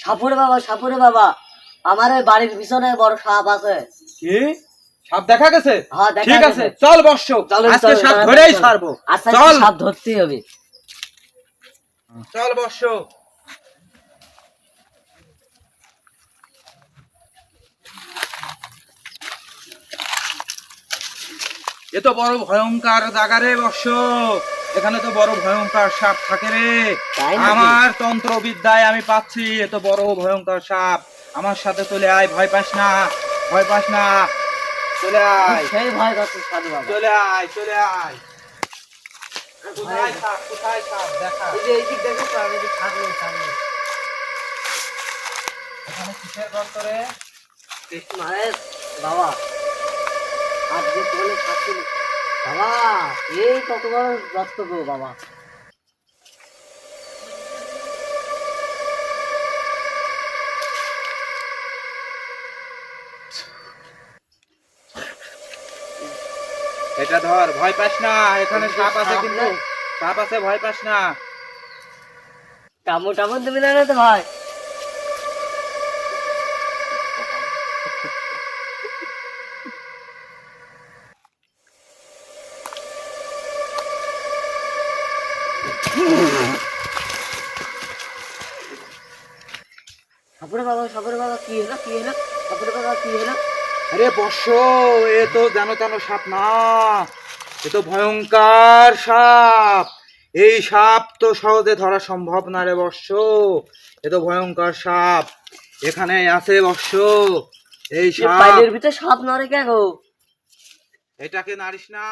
সাপুরে বাবা, আমার ওই বাড়ির পিছনে বড় সাপ আছে। কি সাপ দেখা গেছে? হ্যাঁ, দেখা ঠিক গেছে। আছে, চল বর্ষ, চলেন, আজকে চলেন, সাপ তাড়াতাড়ি ধরেই চলেন। ছাড়বো। আচ্ছা, চল সাপ ধরতেই হবে। চল বর্ষ। এ তো বড় ভয়ঙ্কর জায়গা রে বর্ষ, এখানে তো বড় ভয়ঙ্কর সাপ থাকে রে। তাই নাকি? আমার তন্ত্রবিদ্যায় আমি পাচ্ছি এ তো বড় ভয়ঙ্কর সাপ। আমার সাথে চলে আয়, ভয় পাস না, ভয় পাস না, চলে আয়, সেই ভয় করছে সাধু বাবা। চলে আয়, চলে আয়। কোথায় সাপ, কোথায় সাপ দেখা? এই যে এই দিক দেখো তো, আমি এদিক সামনে সামনে। এখানে কিসের গর্ত রে? মানে বাবা, আর যে কোলে থাকছিল বাবা, এই কত বড় রক্ত গো বাবা। এটা ধর, ভয় পাস না, এখানে এদিকে সাপ আছে সাপ কিন্তু, নেই? সাপ আছে, ভয় পাস না। কামড় দেবে না তো ভাই? সাপুরে বাবা কি হলো, কি হলো? সাপুরে বাবা কি হলো? আরে বর্ষ, এ তো জানো জানো সাপ না, এ তো ভয়ঙ্কর সাপ। এই সাপ তো সহজে ধরা সম্ভব না রে বর্ষ, এ তো ভয়ঙ্কর সাপ। এখানে আছে বর্ষ এই এ সাপ। পাইলের ভিতরে সাপ নড়ে কেন গো? এটাকে নাড়িস না।